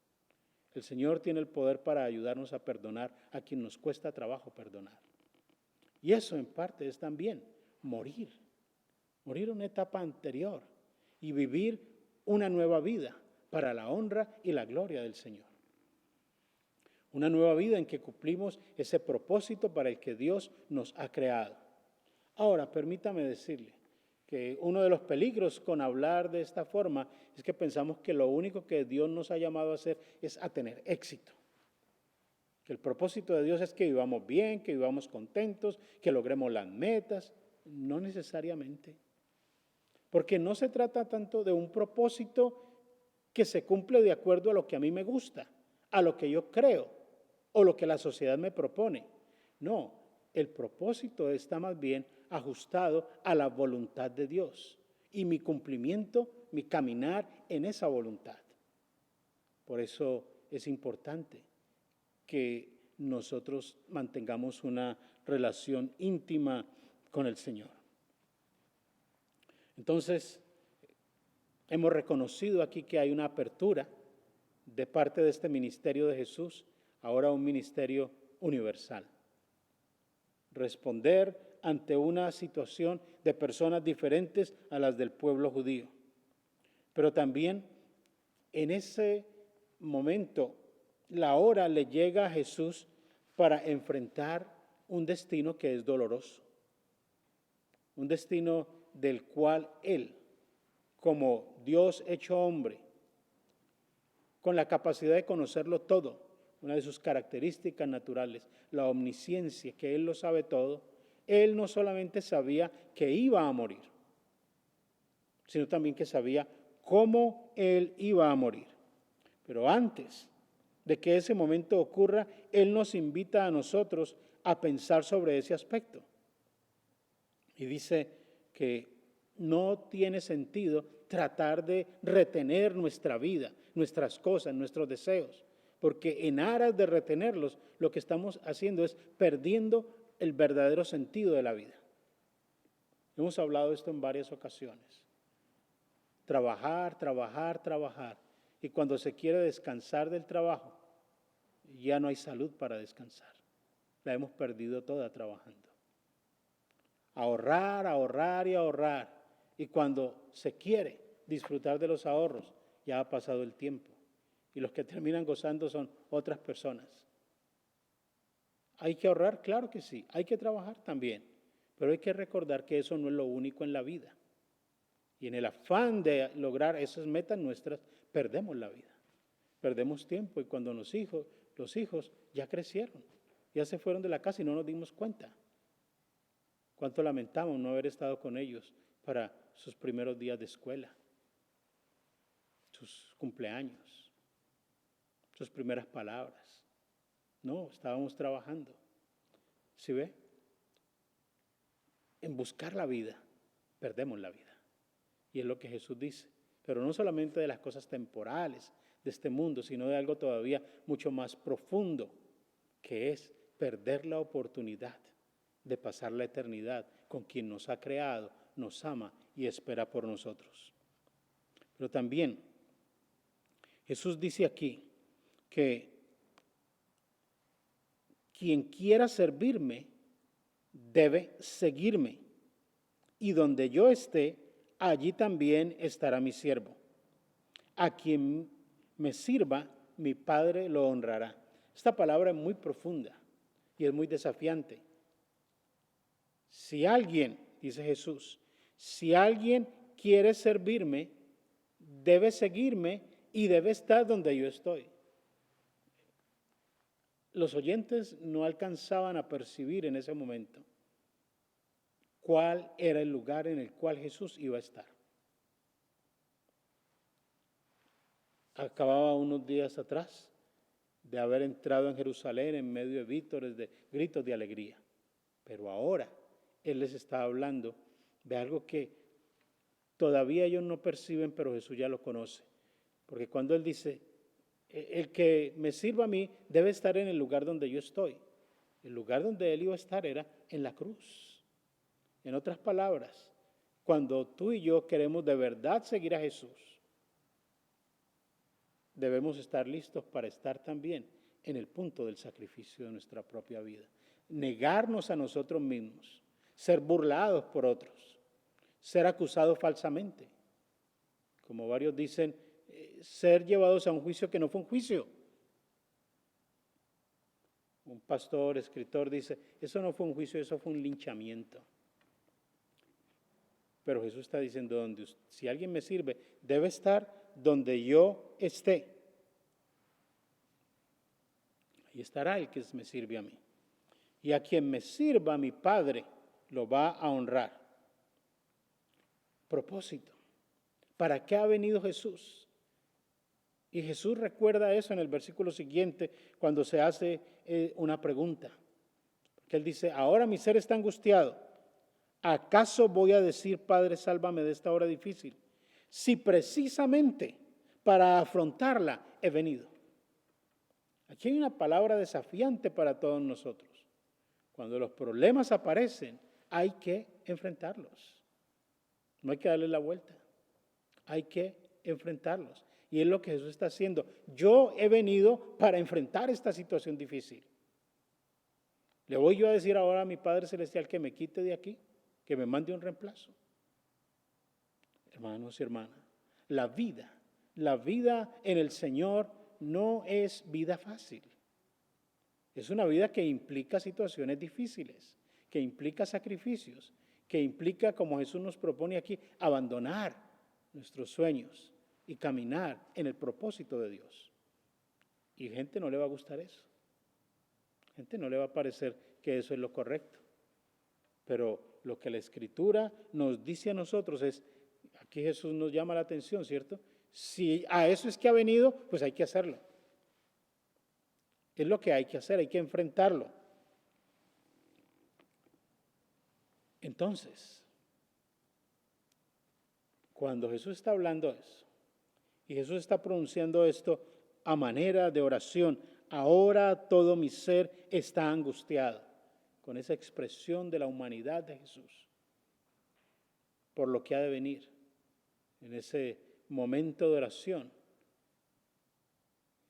El Señor tiene el poder para ayudarnos a perdonar a quien nos cuesta trabajo perdonar. Y eso en parte es también morir una etapa anterior y vivir una nueva vida para la honra y la gloria del Señor. Una nueva vida en que cumplimos ese propósito para el que Dios nos ha creado. Ahora, permítame decirle que uno de los peligros con hablar de esta forma es que pensamos que lo único que Dios nos ha llamado a hacer es a tener éxito. Que el propósito de Dios es que vivamos bien, que vivamos contentos, que logremos las metas. No necesariamente. Porque no se trata tanto de un propósito que se cumple de acuerdo a lo que a mí me gusta, a lo que yo creo o lo que la sociedad me propone. No, el propósito está más bien ajustado a la voluntad de Dios y mi cumplimiento, mi caminar en esa voluntad. Por eso es importante que nosotros mantengamos una relación íntima con el Señor. Entonces, hemos reconocido aquí que hay una apertura de parte de este ministerio de Jesús, ahora un ministerio universal. Responder ante una situación de personas diferentes a las del pueblo judío. Pero también en ese momento, la hora le llega a Jesús para enfrentar un destino que es doloroso. Un destino del cual Él, como Dios hecho hombre, con la capacidad de conocerlo todo, una de sus características naturales, la omnisciencia, que Él lo sabe todo, Él no solamente sabía que iba a morir, sino también que sabía cómo Él iba a morir. Pero antes de que ese momento ocurra, Él nos invita a nosotros a pensar sobre ese aspecto. Y dice que no tiene sentido tratar de retener nuestra vida, nuestras cosas, nuestros deseos, porque en aras de retenerlos, lo que estamos haciendo es perdiendo el verdadero sentido de la vida. Hemos hablado de esto en varias ocasiones. Trabajar, trabajar, trabajar. Y cuando se quiere descansar del trabajo, ya no hay salud para descansar. La hemos perdido toda trabajando. Ahorrar, ahorrar y ahorrar. Y cuando se quiere disfrutar de los ahorros, ya ha pasado el tiempo. Y los que terminan gozando son otras personas. ¿Hay que ahorrar? Claro que sí. Hay que trabajar también. Pero hay que recordar que eso no es lo único en la vida. Y en el afán de lograr esas metas nuestras, perdemos la vida. Perdemos tiempo. Y cuando los hijos ya crecieron, ya se fueron de la casa y no nos dimos cuenta. Cuánto lamentamos no haber estado con ellos para sus primeros días de escuela, sus cumpleaños, sus primeras palabras. No, estábamos trabajando. ¿Sí ve? En buscar la vida, perdemos la vida. Y es lo que Jesús dice. Pero no solamente de las cosas temporales de este mundo, sino de algo todavía mucho más profundo, que es perder la oportunidad de pasar la eternidad con quien nos ha creado, nos ama y espera por nosotros. Pero también Jesús dice aquí que quien quiera servirme debe seguirme, y donde yo esté, allí también estará mi siervo. A quien me sirva, mi Padre lo honrará. Esta palabra es muy profunda y es muy desafiante. Si alguien, dice Jesús, si alguien quiere servirme, debe seguirme y debe estar donde yo estoy. Los oyentes no alcanzaban a percibir en ese momento cuál era el lugar en el cual Jesús iba a estar. Acababa unos días atrás de haber entrado en Jerusalén en medio de vítores, de gritos de alegría. Pero ahora Él les está hablando de algo que todavía ellos no perciben, pero Jesús ya lo conoce. Porque cuando Él dice, el que me sirva a mí debe estar en el lugar donde yo estoy. El lugar donde Él iba a estar era en la cruz. En otras palabras, cuando tú y yo queremos de verdad seguir a Jesús, debemos estar listos para estar también en el punto del sacrificio de nuestra propia vida. Negarnos a nosotros mismos, ser burlados por otros, ser acusados falsamente. Como varios dicen, ser llevados a un juicio que no fue un juicio. Un pastor, escritor dice, eso no fue un juicio, eso fue un linchamiento. Pero Jesús está diciendo, si alguien me sirve, debe estar donde yo esté. Ahí estará el que me sirve a mí. Y a quien me sirva, mi Padre lo va a honrar. Propósito. ¿Para qué ha venido Jesús? Y Jesús recuerda eso en el versículo siguiente, cuando se hace una pregunta. Que Él dice, ahora mi ser está angustiado. ¿Acaso voy a decir, Padre, sálvame de esta hora difícil? Si precisamente para afrontarla he venido. Aquí hay una palabra desafiante para todos nosotros. Cuando los problemas aparecen, hay que enfrentarlos. No hay que darle la vuelta. Hay que enfrentarlos. Y es lo que Jesús está haciendo. Yo he venido para enfrentar esta situación difícil. ¿Le voy yo a decir ahora a mi Padre Celestial que me quite de aquí? ¿Que me mande un reemplazo? Hermanos y hermanas, la vida en el Señor no es vida fácil. Es una vida que implica situaciones difíciles, que implica sacrificios, que implica, como Jesús nos propone aquí, abandonar nuestros sueños y caminar en el propósito de Dios. Y gente no le va a gustar eso. Gente no le va a parecer que eso es lo correcto. Pero lo que la Escritura nos dice a nosotros es, aquí Jesús nos llama la atención, ¿cierto? Si a eso es que ha venido, pues hay que hacerlo. Es lo que hay que hacer, hay que enfrentarlo. Entonces, cuando Jesús está hablando eso, y Jesús está pronunciando esto a manera de oración, ahora todo mi ser está angustiado, con esa expresión de la humanidad de Jesús, por lo que ha de venir, en ese momento de oración,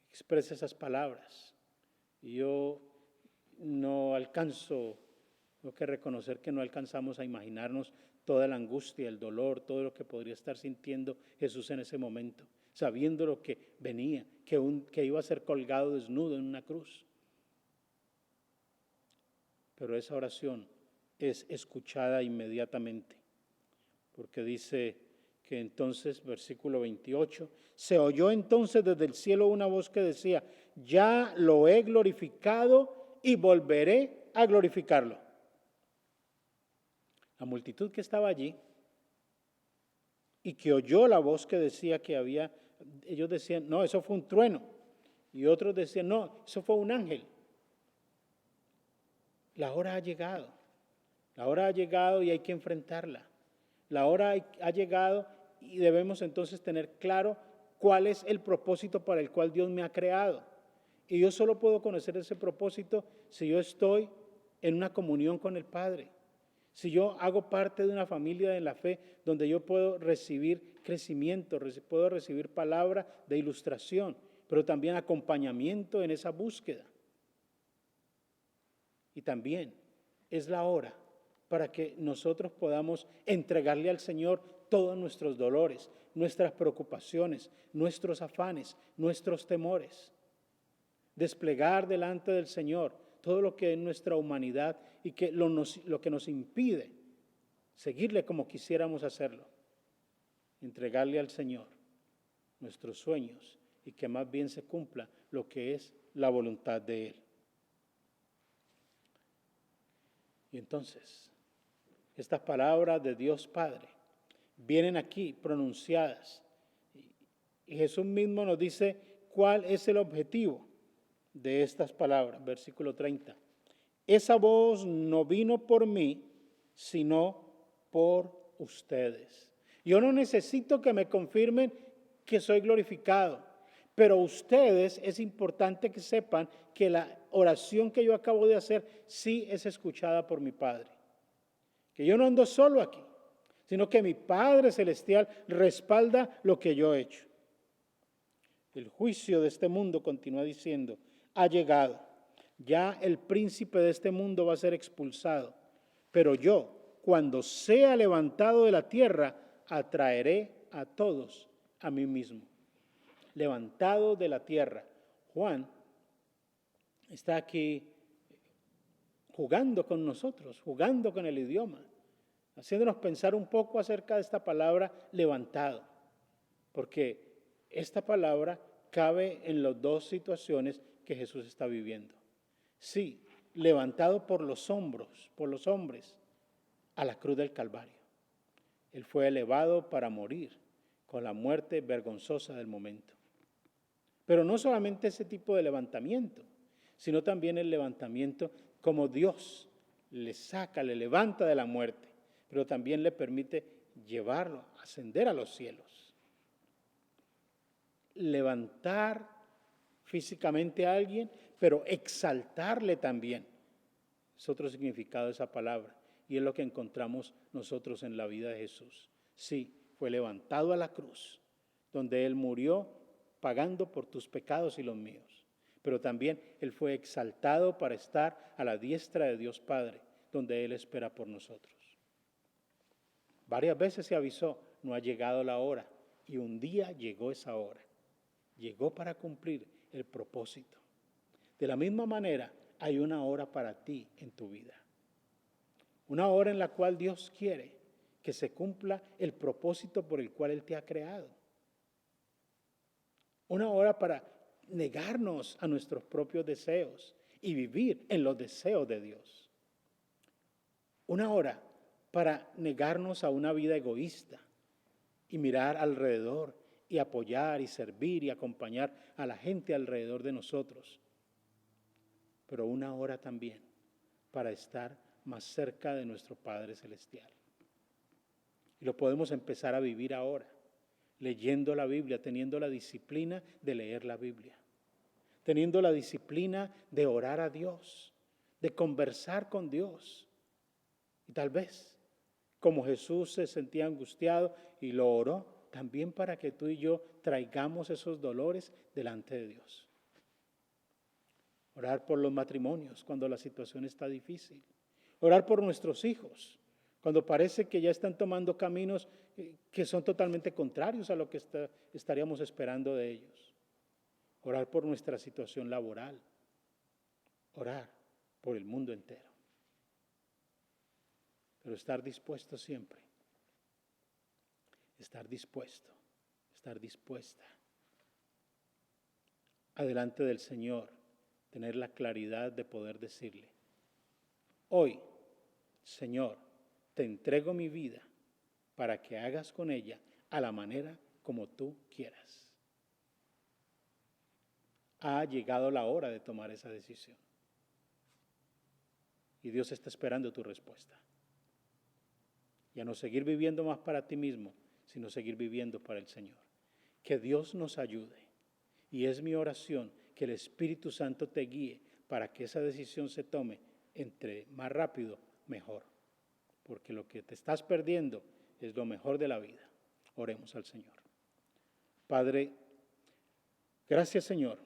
expresa esas palabras. Y yo no alcanzo, tengo que reconocer que no alcanzamos a imaginarnos toda la angustia, el dolor, todo lo que podría estar sintiendo Jesús en ese momento, sabiendo lo que venía, que iba a ser colgado desnudo en una cruz. Pero esa oración es escuchada inmediatamente, porque dice que entonces, versículo 28, se oyó entonces desde el cielo una voz que decía, ya lo he glorificado y volveré a glorificarlo. La multitud que estaba allí y que oyó la voz que decía que había, ellos decían, no, eso fue un trueno. Y otros decían, no, eso fue un ángel. La hora ha llegado. La hora ha llegado y hay que enfrentarla. La hora ha llegado y debemos entonces tener claro cuál es el propósito para el cual Dios me ha creado. Y yo solo puedo conocer ese propósito si yo estoy en una comunión con el Padre. Si yo hago parte de una familia en la fe donde yo puedo recibir crecimiento, puedo recibir palabra de ilustración, pero también acompañamiento en esa búsqueda. Y también es la hora para que nosotros podamos entregarle al Señor todos nuestros dolores, nuestras preocupaciones, nuestros afanes, nuestros temores. Desplegar delante del Señor todo lo que es nuestra humanidad y que lo que nos impide seguirle como quisiéramos hacerlo. Entregarle al Señor nuestros sueños y que más bien se cumpla lo que es la voluntad de Él. Y entonces, estas palabras de Dios Padre vienen aquí pronunciadas. Y Jesús mismo nos dice cuál es el objetivo de estas palabras. Versículo 30. Esa voz no vino por mí, sino por ustedes. Yo no necesito que me confirmen que soy glorificado, pero ustedes es importante que sepan que la oración que yo acabo de hacer sí es escuchada por mi Padre. Que yo no ando solo aquí, sino que mi Padre Celestial respalda lo que yo he hecho. El juicio de este mundo, continúa diciendo, ha llegado. Ya el príncipe de este mundo va a ser expulsado. Pero yo, cuando sea levantado de la tierra, atraeré a todos a mí mismo. Levantado de la tierra. Juan está aquí jugando con nosotros, jugando con el idioma, haciéndonos pensar un poco acerca de esta palabra levantado, porque esta palabra cabe en las dos situaciones que Jesús está viviendo. Sí, levantado por los hombres, a la cruz del Calvario. Él fue elevado para morir con la muerte vergonzosa del momento. Pero no solamente ese tipo de levantamiento, sino también el levantamiento como Dios le saca, le levanta de la muerte, pero también le permite llevarlo, ascender a los cielos. Levantar físicamente a alguien, pero exaltarle también. Es otro significado de esa palabra. Y es lo que encontramos nosotros en la vida de Jesús. Sí, fue levantado a la cruz, donde Él murió pagando por tus pecados y los míos. Pero también Él fue exaltado para estar a la diestra de Dios Padre, donde Él espera por nosotros. Varias veces se avisó, no ha llegado la hora. Y un día llegó esa hora. Llegó para cumplir el propósito. De la misma manera, hay una hora para ti en tu vida. Una hora en la cual Dios quiere que se cumpla el propósito por el cual Él te ha creado. Una hora para negarnos a nuestros propios deseos y vivir en los deseos de Dios. Una hora para negarnos a una vida egoísta y mirar alrededor y apoyar y servir y acompañar a la gente alrededor de nosotros. Pero una hora también para estar más cerca de nuestro Padre Celestial. Y lo podemos empezar a vivir ahora, leyendo la Biblia, teniendo la disciplina de leer la Biblia, teniendo la disciplina de orar a Dios, de conversar con Dios. Y tal vez, como Jesús se sentía angustiado y lo oró, también para que tú y yo traigamos esos dolores delante de Dios. Orar por los matrimonios cuando la situación está difícil. Orar por nuestros hijos cuando parece que ya están tomando caminos que son totalmente contrarios a lo que estaríamos esperando de ellos. Orar por nuestra situación laboral. Orar por el mundo entero. Pero estar dispuesto siempre. Estar dispuesto. Estar dispuesta. Adelante del Señor. Tener la claridad de poder decirle: hoy, Señor, te entrego mi vida para que hagas con ella a la manera como tú quieras. Ha llegado la hora de tomar esa decisión. Y Dios está esperando tu respuesta. Y a no seguir viviendo más para ti mismo, sino seguir viviendo para el Señor. Que Dios nos ayude. Y es mi oración que el Espíritu Santo te guíe para que esa decisión se tome entre más rápido, mejor. Porque lo que te estás perdiendo es lo mejor de la vida. Oremos al Señor. Padre, gracias, Señor,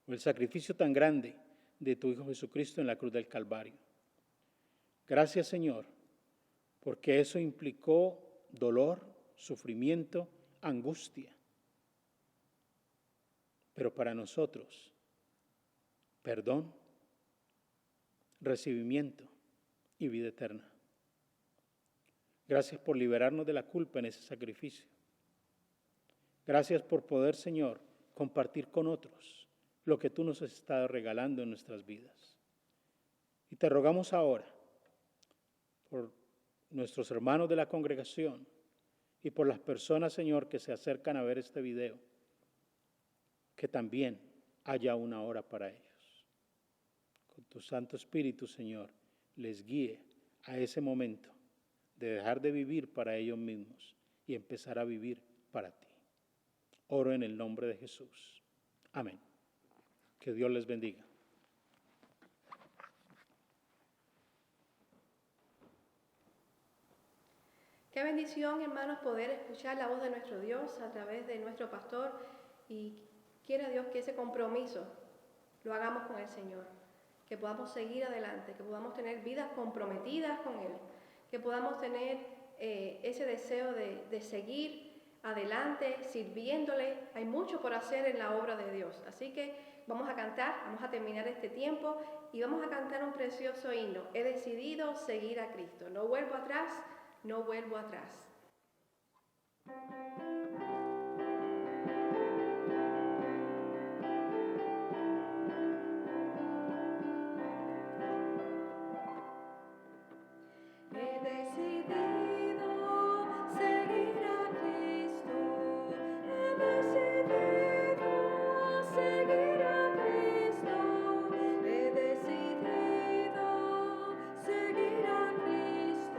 por el sacrificio tan grande de tu Hijo Jesucristo en la cruz del Calvario. Gracias, Señor, porque eso implicó dolor, sufrimiento, angustia. Pero para nosotros, perdón, recibimiento y vida eterna. Gracias por liberarnos de la culpa en ese sacrificio. Gracias por poder, Señor, compartir con otros lo que tú nos has estado regalando en nuestras vidas. Y te rogamos ahora por nuestros hermanos de la congregación y por las personas, Señor, que se acercan a ver este video, que también haya una hora para ellos. Con tu Santo Espíritu, Señor, les guíe a ese momento de dejar de vivir para ellos mismos y empezar a vivir para ti. Oro en el nombre de Jesús. Amén. Que Dios les bendiga. Qué bendición, hermanos, poder escuchar la voz de nuestro Dios a través de nuestro pastor, y quiera Dios que ese compromiso lo hagamos con el Señor, que podamos seguir adelante, que podamos tener vidas comprometidas con Él, que podamos tener ese deseo de seguir adelante, sirviéndole. Hay mucho por hacer en la obra de Dios, así que vamos a cantar, vamos a terminar este tiempo y vamos a cantar un precioso himno. He decidido seguir a Cristo, no vuelvo atrás, no vuelvo atrás. He decidido seguir a Cristo, he decidido seguir a Cristo, he decidido seguir a Cristo.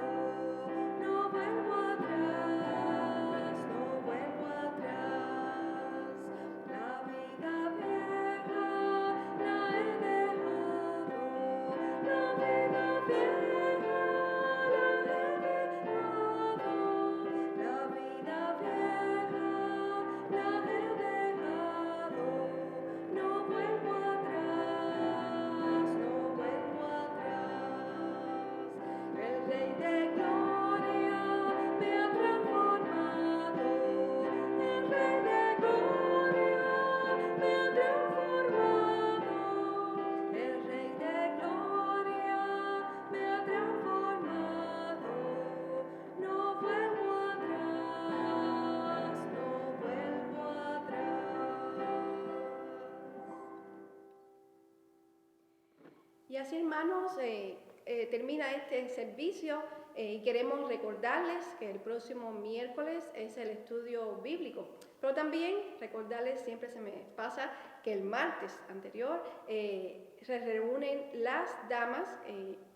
Y así, hermanos, termina este servicio y queremos recordarles que el próximo miércoles es el estudio bíblico. Pero también recordarles, siempre se me pasa, que el martes anterior se reúnen las damas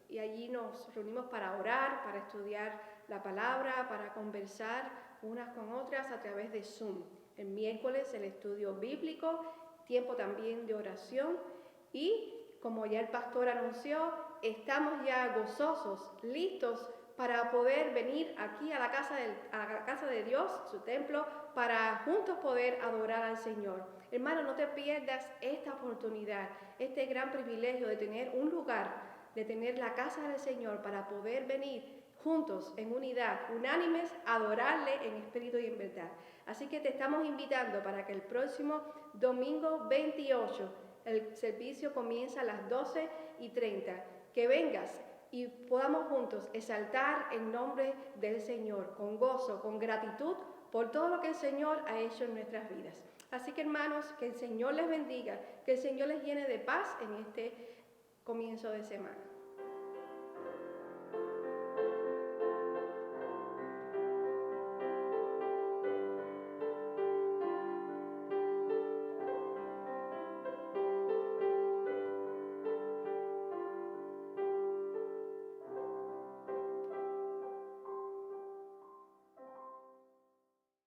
y allí nos reunimos para orar, para estudiar la palabra, para conversar unas con otras a través de Zoom. El miércoles el estudio bíblico, tiempo también de oración y, como ya el pastor anunció, estamos ya gozosos, listos para poder venir aquí a la casa de Dios, su templo, para juntos poder adorar al Señor. Hermano, no te pierdas esta oportunidad, este gran privilegio de tener un lugar, de tener la casa del Señor para poder venir juntos, en unidad, unánimes, a adorarle en espíritu y en verdad. Así que te estamos invitando para que el próximo domingo 28 el servicio comienza a las 12:30. Que vengas y podamos juntos exaltar el nombre del Señor con gozo, con gratitud por todo lo que el Señor ha hecho en nuestras vidas. Así que, hermanos, que el Señor les bendiga, que el Señor les llene de paz en este comienzo de semana.